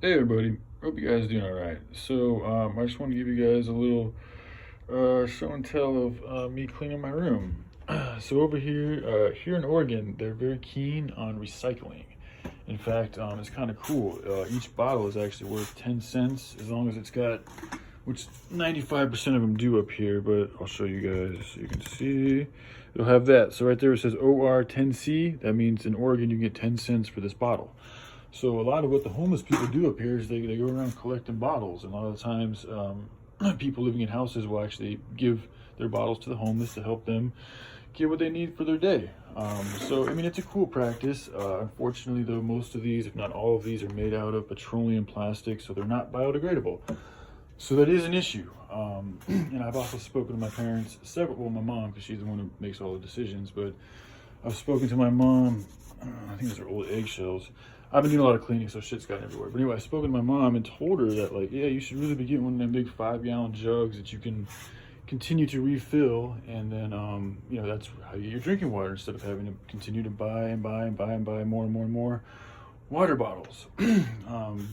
Hey everybody, hope you guys doing all right. I just want to give you guys a little show and tell of me cleaning my room. So over here in Oregon, they're very keen on recycling. In fact, it's kind of cool. Each bottle is actually worth 10 cents as long as it's got, which 95% of them do up here, but I'll show you guys so you can see. It'll have that. So right there it says OR10C. That means in Oregon you can get 10 cents for this bottle. So a lot of what the homeless people do up here is they go around collecting bottles. And a lot of the times, people living in houses will actually give their bottles to the homeless to help them get what they need for their day. I mean, it's a cool practice. Unfortunately, though, most of these, if not all of these, are made out of petroleum plastic, so they're not biodegradable. So that is an issue. And I've also spoken to my parents, well, my mom, because she's the one who makes all the decisions, but I've spoken to my mom, I think those are old eggshells. I've been doing a lot of cleaning, so shit's gotten everywhere. But anyway, I've spoken to my mom and told her that, like, yeah, you should really be getting one of them big 5-gallon jugs that you can continue to refill. And then, that's how you get your drinking water instead of having to continue to buy and buy and buy and buy more and more and more water bottles.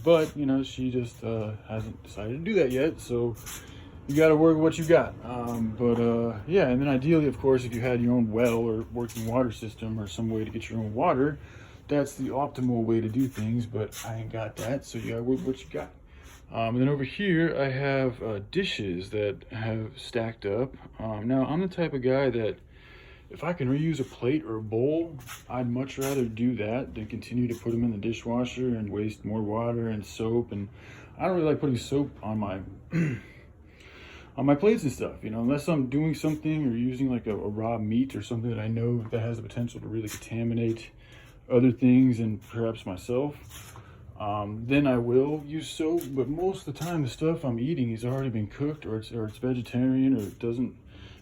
But, she just hasn't decided to do that yet. So you got to work with what you got. Yeah, and then ideally, of course, if you had your own well or working water system or some way to get your own water, that's the optimal way to do things, but I ain't got that, so you gotta work with what you got. And then over here, I have dishes that have stacked up. Now, I'm the type of guy that if I can reuse a plate or a bowl, I'd much rather do that than continue to put them in the dishwasher and waste more water and soap. And I don't really like putting soap on my on my plates and stuff, unless I'm doing something or using like a raw meat or something that I know that has the potential to really contaminate other things and perhaps myself, then I will use soap. But most of the time the stuff I'm eating has already been cooked, or it's vegetarian, or it doesn't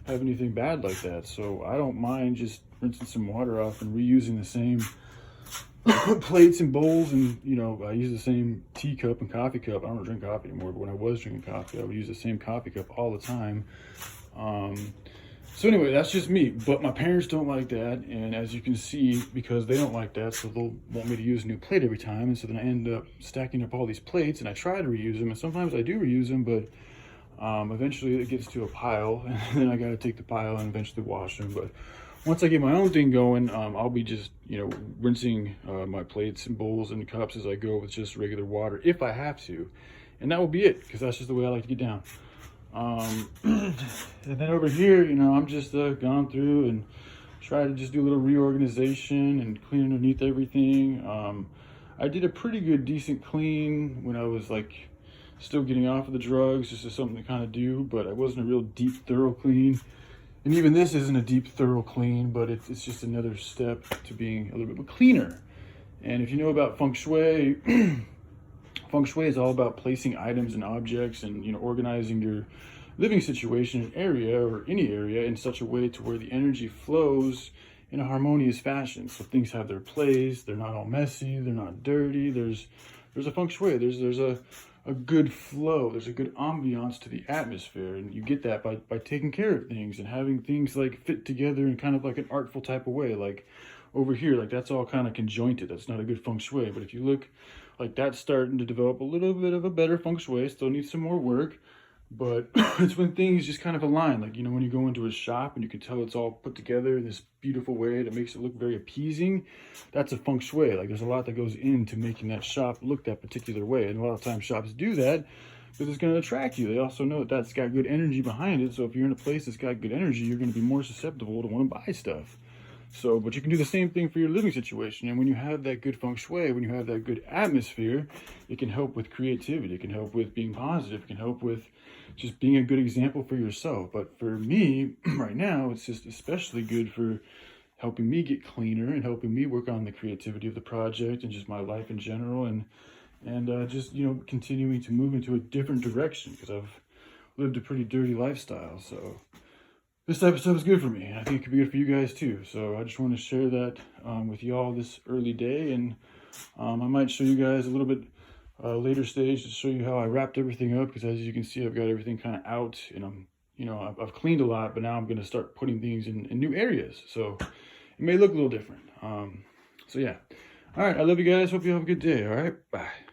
have anything bad like that, so I don't mind just rinsing some water off and reusing the same plates and bowls. And I use the same teacup and coffee cup. I don't drink coffee anymore, but when I was drinking coffee, I would use the same coffee cup all the time. So anyway, that's just me. But my parents don't like that, and as you can see, because they don't like that, so they'll want me to use a new plate every time. And so then I end up stacking up all these plates, and I try to reuse them, and sometimes I do reuse them, but eventually it gets to a pile, and then I got to take the pile and eventually wash them. But once I get my own thing going, I'll be just rinsing my plates and bowls and cups as I go with just regular water if I have to, and that will be it, because that's just the way I like to get down. And then over here, I'm just gone through and try to just do a little reorganization and clean underneath everything. I did a pretty good, decent clean when I was like still getting off of the drugs, just as something to kind of do, but it wasn't a real deep, thorough clean. And even this isn't a deep, thorough clean, but it's just another step to being a little bit cleaner. And if you know about Feng Shui, Feng Shui is all about placing items and objects and organizing your living situation, area, or any area in such a way to where the energy flows in a harmonious fashion. So things have their place, they're not all messy, they're not dirty. There's a Feng Shui, there's a good flow, there's a good ambiance to the atmosphere, and you get that by taking care of things and having things like fit together in kind of like an artful type of way. Like over here, like that's all kind of conjointed. That's not a good Feng Shui. But if you look, like that's starting to develop a little bit of a better Feng Shui. Still needs some more work, but it's when things just kind of align. Like, when you go into a shop and you can tell it's all put together in this beautiful way that makes it look very appeasing, that's a Feng Shui. Like, there's a lot that goes into making that shop look that particular way. And a lot of times shops do that because it's going to attract you. They also know that that's got good energy behind it. So if you're in a place that's got good energy, you're going to be more susceptible to want to buy stuff. So, but you can do the same thing for your living situation. And when you have that good Feng Shui, when you have that good atmosphere, it can help with creativity. It can help with being positive. It can help with just being a good example for yourself. But for me, right now, it's just especially good for helping me get cleaner and helping me work on the creativity of the project and just my life in general. And just, continuing to move into a different direction, because I've lived a pretty dirty lifestyle. So this type of stuff is good for me, and I think it could be good for you guys too. So I just want to share that with y'all this early day, and I might show you guys a little bit later stage to show you how I wrapped everything up, because as you can see, I've got everything kind of out, and I've cleaned a lot, but now I'm going to start putting things in new areas. So it may look a little different. So yeah. All right, I love you guys. Hope you have a good day. All right, bye.